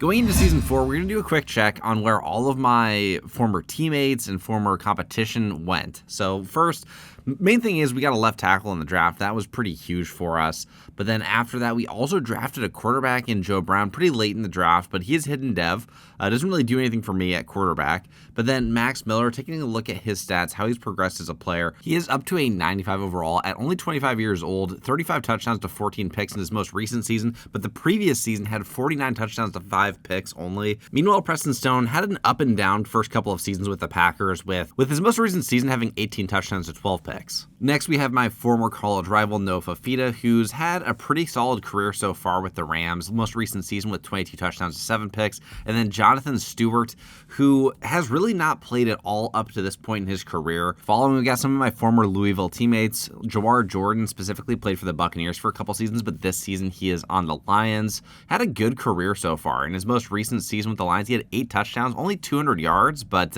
Going into Season 4, we're going to do a quick check on where all of my former teammates and former competition went. So first, main thing is we got a left tackle in the draft. That was pretty huge for us. But then after that, we also drafted a quarterback in Joe Brown pretty late in the draft, but he is hidden dev. Doesn't really do anything for me at quarterback. But then Max Miller, taking a look at his stats, how he's progressed as a player, he is up to a 95 overall at only 25 years old, 35 touchdowns to 14 picks in his most recent season, but the previous season had 49 touchdowns to 5 picks only. Meanwhile, Preston Stone had an up and down first couple of seasons with the Packers, with his most recent season having 18 touchdowns to 12 picks. Next, we have my former college rival, Noah Fifita, who's had a pretty solid career so far with the Rams, most recent season with 22 touchdowns to 7 picks, and then Jonathan Stewart, who has really not played at all up to this point in his career. Following, we got some of my former Louisville teammates. Jawar Jordan specifically played for the Buccaneers for a couple seasons, but this season he is on the Lions. Had a good career so far. In his most recent season with the Lions, he had 8 touchdowns, only 200 yards, but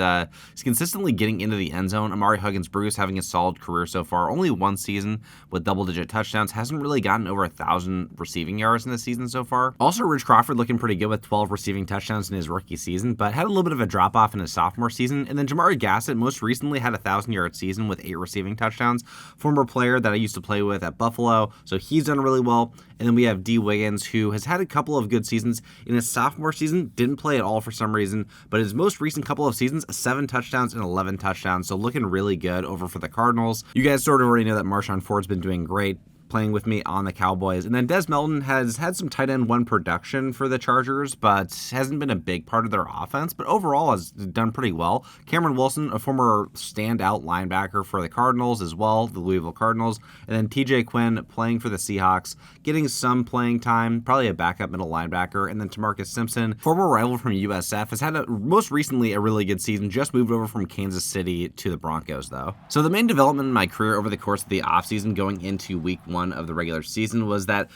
he's consistently getting into the end zone. Amari Huggins-Bruce having a solid career so far. Only one season with double-digit touchdowns. Hasn't really gotten over 1,000 receiving yards in this season so far. Also, Rich Crawford looking pretty good with 12 receiving touchdowns in his rookie season, but had a little bit of a drop-off in his sophomore season. And then Jamari Gassett most recently had a 1,000-yard season with 8 receiving touchdowns. Former player that I used to play with at Buffalo, so he's done really well. And then we have D. Wiggins, who has had a couple of good seasons. In his sophomore season, didn't play at all for some reason, but his most recent couple of seasons, 7 touchdowns and 11 touchdowns, so looking really good over for the Cardinals. You guys sort of already know that Marshawn Ford's been doing great, playing with me on the Cowboys. And then Des Melton has had some tight end 1 production for the Chargers, but hasn't been a big part of their offense, but overall has done pretty well. Cameron Wilson, a former standout linebacker for the Cardinals as well, the Louisville Cardinals. And then TJ Quinn playing for the Seahawks, getting some playing time, probably a backup middle linebacker. And then Tamarcus Simpson, former rival from USF, has had most recently a really good season, just moved over from Kansas City to the Broncos though. So the main development in my career over the course of the offseason going into week 1 of the regular season was that,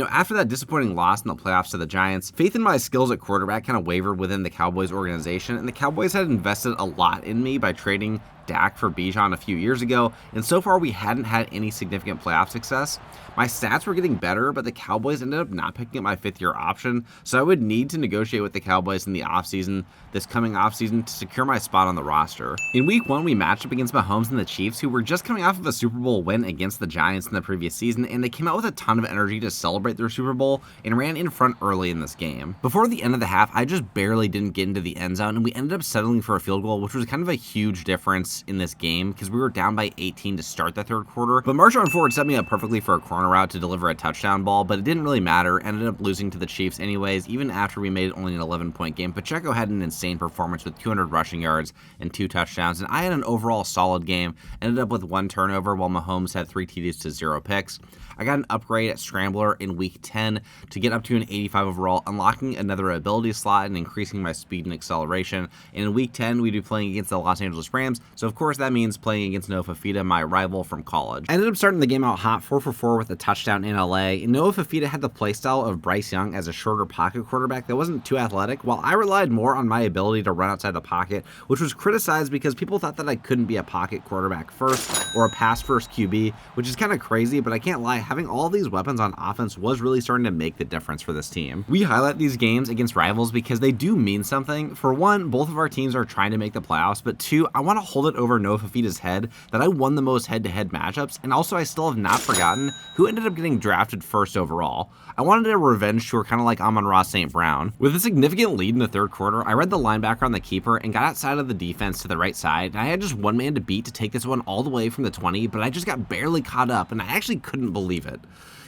after that disappointing loss in the playoffs to the Giants, faith in my skills at quarterback kind of wavered within the Cowboys organization, and the Cowboys had invested a lot in me by trading Dak for Bijan a few years ago, and so far we hadn't had any significant playoff success. My stats were getting better, but the Cowboys ended up not picking up my 5th-year option, so I would need to negotiate with the Cowboys in the offseason, this coming offseason, to secure my spot on the roster. In week 1, we matched up against Mahomes and the Chiefs, who were just coming off of a Super Bowl win against the Giants in the previous season, and they came out with a ton of energy to celebrate their Super Bowl and ran in front early in this game. Before the end of the half, I just barely didn't get into the end zone, and we ended up settling for a field goal, which was kind of a huge difference in this game because we were down by 18 to start the third quarter. But Marshawn Ford set me up perfectly for a corner route to deliver a touchdown ball, but it didn't really matter. Ended up losing to the Chiefs anyways, even after we made it only an 11-point game. Pacheco had an insane performance with 200 rushing yards and 2 touchdowns, and I had an overall solid game. Ended up with 1 turnover while Mahomes had 3 TDs to 0 picks. I got an upgrade at Scrambler in week 10 to get up to an 85 overall, unlocking another ability slot and increasing my speed and acceleration. And in week 10, we'd be playing against the Los Angeles Rams, so of course that means playing against Noah Fifita, my rival from college. I ended up starting the game out hot, 4 for 4 with a touchdown in LA. And Noah Fifita had the playstyle of Bryce Young as a shorter pocket quarterback that wasn't too athletic, while I relied more on my ability to run outside the pocket, which was criticized because people thought that I couldn't be a pocket quarterback first or a pass first QB, which is kind of crazy, but I can't lie, having all these weapons on offense was really starting to make the difference for this team. We highlight these games against rivals because they do mean something. For one, both of our teams are trying to make the playoffs, but 2, I want to hold it over Noah Fifita's head that I won the most head-to-head matchups, and also I still have not forgotten who ended up getting drafted first overall. I wanted a revenge tour kind of like Amon-Ra St. Brown. With a significant lead in the third quarter, I read the linebacker on the keeper and got outside of the defense to the right side, and I had just one man to beat to take this one all the way from the 20, but I just got barely caught up, and I actually couldn't believe it.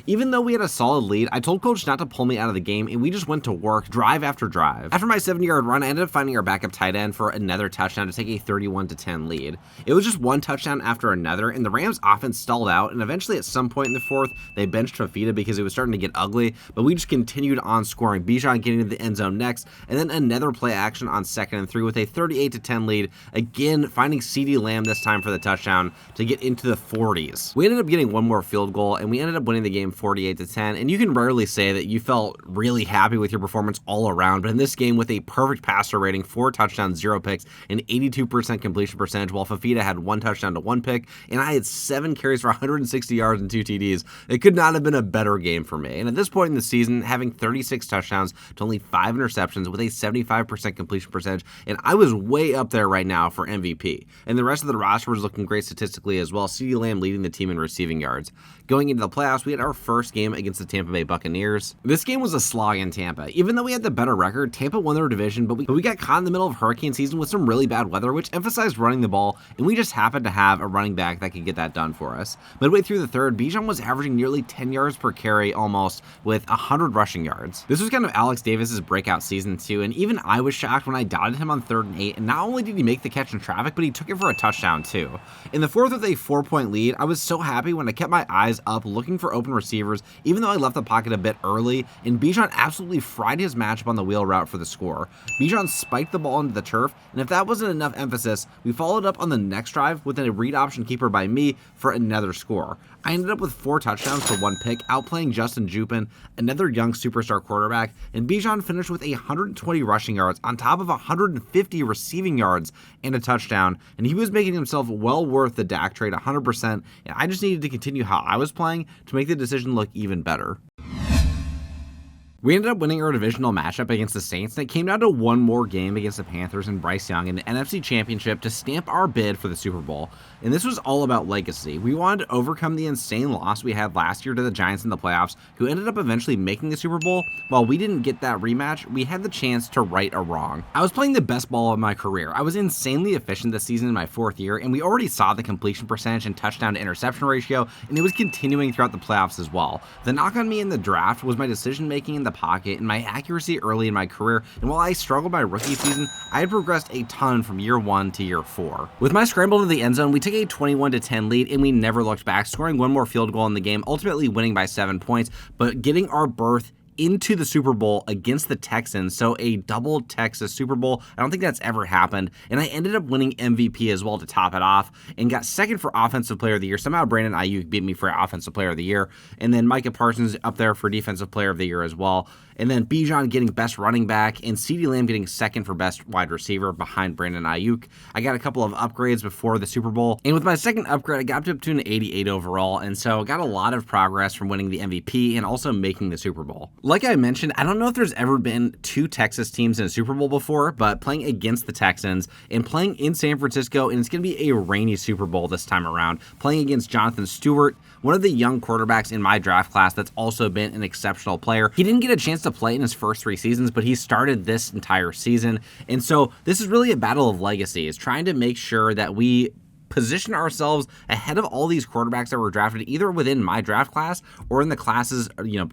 Even though we had a solid lead, I told coach not to pull me out of the game, and we just went to work drive after drive. After my 70-yard run, I ended up finding our backup tight end for another touchdown to take a 31-10 lead. It was just one touchdown after another, and the Rams offense stalled out, and eventually at some point in the fourth, they benched Fifita because it was starting to get ugly, but we just continued on scoring. Bijan getting to the end zone next, and then another play action on 2nd and 3 with a 38-10 lead, again finding CeeDee Lamb this time for the touchdown to get into the 40s. We ended up getting one more field goal, and we ended up winning the game 48-10, and you can rarely say that you felt really happy with your performance all around, but in this game with a perfect passer rating, 4 touchdowns, 0 picks, and 82% completion percentage, while Fafita had 1 touchdown to 1 pick, and I had 7 carries for 160 yards and 2 TDs, it could not have been a better game for me. And at this point in the season, having 36 touchdowns to only 5 interceptions with a 75% completion percentage, and I was way up there right now for MVP. And the rest of the roster was looking great statistically as well, CeeDee Lamb leading the team in receiving yards. Going into the playoffs, we had our first game against the Tampa Bay Buccaneers. This game was a slog in Tampa. Even though we had the better record, Tampa won their division, but we got caught in the middle of hurricane season with some really bad weather, which emphasized running the ball, and we just happened to have a running back that could get that done for us. Midway through the third, Bijan was averaging nearly 10 yards per carry almost, with 100 rushing yards. This was kind of Alex Davis's breakout season too, and even I was shocked when I dotted him on 3rd and 8, and not only did he make the catch in traffic, but he took it for a touchdown too. In the fourth with a 4-point lead, I was so happy when I kept my eyes up looking for open receivers, even though I left the pocket a bit early, and Bijan absolutely fried his matchup on the wheel route for the score. Bijan spiked the ball into the turf, and if that wasn't enough emphasis, we followed up on the next drive with a read option keeper by me for another score. I ended up with 4 touchdowns to 1 pick, outplaying Justin Jupin, another young superstar quarterback, and Bijan finished with 120 rushing yards on top of 150 receiving yards and a touchdown, and he was making himself well worth the Dak trade 100%, and I just needed to continue how I was playing to make the decision look even better. We ended up winning our divisional matchup against the Saints, and it came down to one more game against the Panthers and Bryce Young in the NFC Championship to stamp our bid for the Super Bowl. And this was all about legacy. We wanted to overcome the insane loss we had last year to the Giants in the playoffs, who ended up eventually making the Super Bowl. While we didn't get that rematch, we had the chance to right a wrong. I was playing the best ball of my career. I was insanely efficient this season in my 4th year, and we already saw the completion percentage and touchdown to interception ratio, and it was continuing throughout the playoffs as well. The knock on me in the draft was my decision making in the pocket and my accuracy early in my career, and while I struggled my rookie season, I had progressed a ton from year 1 to year 4. With my scramble to the end zone, we took a 21-10 lead, and we never looked back, scoring one more field goal in the game, ultimately winning by 7 points, but getting our berth into the Super Bowl against the Texans, so a double Texas Super Bowl. I don't think that's ever happened, and I ended up winning MVP as well to top it off, and got second for Offensive Player of the Year. Somehow Brandon Ayuk beat me for Offensive Player of the Year, and then Micah Parsons up there for Defensive Player of the Year as well. And then Bijan getting best running back, and CeeDee Lamb getting second for best wide receiver behind Brandon Ayuk. I got a couple of upgrades before the Super Bowl, and with my second upgrade, I got up to an 88 overall, and so got a lot of progress from winning the MVP and also making the Super Bowl. Like I mentioned, I don't know if there's ever been 2 Texas teams in a Super Bowl before, but playing against the Texans and playing in San Francisco, and it's going to be a rainy Super Bowl this time around, playing against Jonathan Stewart, one of the young quarterbacks in my draft class that's also been an exceptional player. He didn't get a chance to play in his first 3 seasons, but he started this entire season. And so this is really a battle of legacies, trying to make sure that we position ourselves ahead of all these quarterbacks that were drafted either within my draft class or in the classes,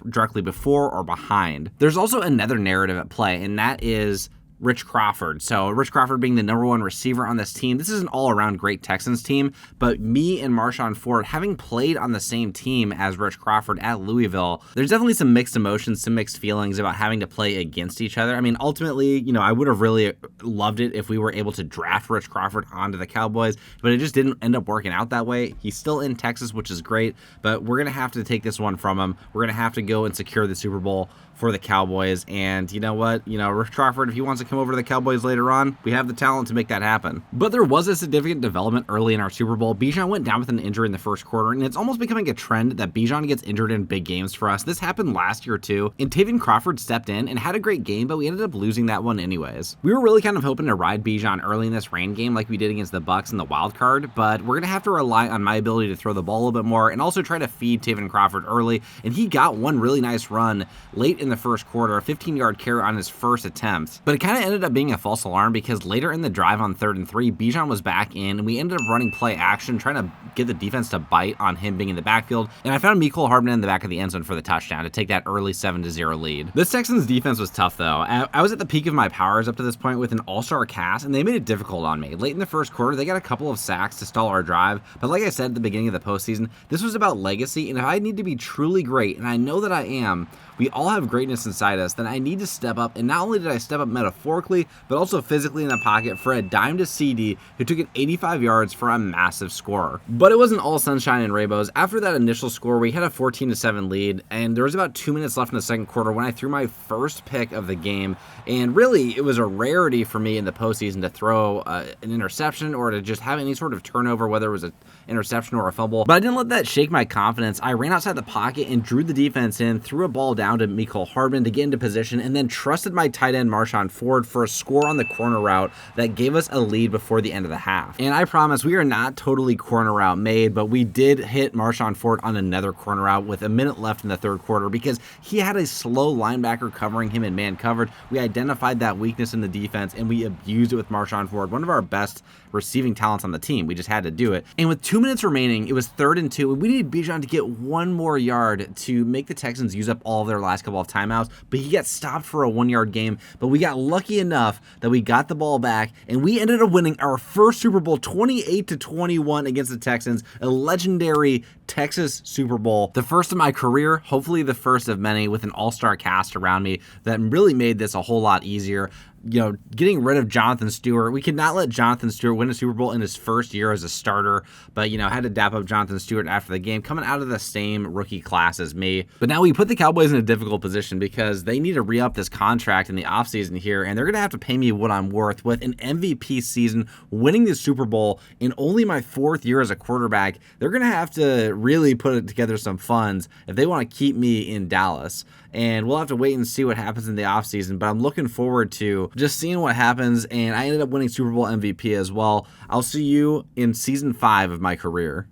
directly before or behind. There's also another narrative at play, and that is Rich Crawford. So Rich Crawford being the #1 receiver on this team. This is an all-around great Texans team, but me and Marshawn Ford having played on the same team as Rich Crawford at Louisville, there's definitely some mixed emotions, some mixed feelings about having to play against each other. I mean, ultimately, I would have really loved it if we were able to draft Rich Crawford onto the Cowboys, but it just didn't end up working out that way. He's still in Texas, which is great, but we're going to have to take this one from him. We're going to have to go and secure the Super Bowl for the Cowboys, and you know what? Rich Crawford, if he wants to come over to the Cowboys later on, we have the talent to make that happen. But there was a significant development early in our Super Bowl. Bijan went down with an injury in the first quarter, and it's almost becoming a trend that Bijan gets injured in big games for us. This happened last year too, and Tavion Crawford stepped in and had a great game, but we ended up losing that one anyways. We were really kind of hoping to ride Bijan early in this rain game like we did against the Bucs in the wild card, but we're going to have to rely on my ability to throw the ball a little bit more and also try to feed Tavion Crawford early, and he got one really nice run late in the first quarter, a 15-yard carry on his first attempt. But it kind of ended up being a false alarm because later in the drive on 3rd and 3, Bijan was back in, and we ended up running play action, trying to get the defense to bite on him being in the backfield, and I found Mecole Hardman in the back of the end zone for the touchdown to take that early 7-0 lead. This Texans defense was tough though. I was at the peak of my powers up to this point with an all-star cast, and they made it difficult on me. Late in the first quarter, they got a couple of sacks to stall our drive, but like I said at the beginning of the postseason, this was about legacy, and if I need to be truly great, and I know that I am, we all have greatness inside us, then I need to step up, and not only did I step up metaphorically, metaphorically, but also physically in the pocket for a dime to CD who took it 85 yards for a massive score. But it wasn't all sunshine and rainbows. After that initial score, we had a 14-7 lead, and there was about 2 minutes left in the second quarter when I threw my first pick of the game. And really, it was a rarity for me in the postseason to throw an interception or to just have any sort of turnover, whether it was an interception or a fumble. But I didn't let that shake my confidence. I ran outside the pocket and drew the defense in, threw a ball down to Mecole Hardman to get into position, and then trusted my tight end Marshawn Ford for a score on the corner route that gave us a lead before the end of the half. And I promise we are not totally corner route made, but we did hit Marshawn Ford on another corner route with a minute left in the third quarter because he had a slow linebacker covering him in man coverage. We identified that weakness in the defense, and we abused it with Marshawn Ford, one of our best receiving talents on the team. We just had to do it. And with 2 minutes remaining, it was 3rd and 2, and we needed Bijan to get one more yard to make the Texans use up all of their last couple of timeouts, but he got stopped for a 1-yard gain. But we got lucky enough that we got the ball back, and we ended up winning our first Super Bowl 28-21 against the Texans, a legendary Texas Super Bowl, the first of my career, hopefully the first of many, with an all-star cast around me that really made this a whole lot easier. You know, getting rid of Jonathan Stewart. We could not let Jonathan Stewart win a Super Bowl in his first year as a starter, but, you know, had to dap up Jonathan Stewart after the game, coming out of the same rookie class as me. But now we put the Cowboys in a difficult position because they need to re-up this contract in the offseason here, and they're going to have to pay me what I'm worth with an MVP season, winning the Super Bowl in only my 4th year as a quarterback. They're going to have to really put together some funds if they want to keep me in Dallas. And we'll have to wait and see what happens in the offseason, but I'm looking forward to just seeing what happens, and I ended up winning Super Bowl MVP as well. I'll see you in season 5 of my career.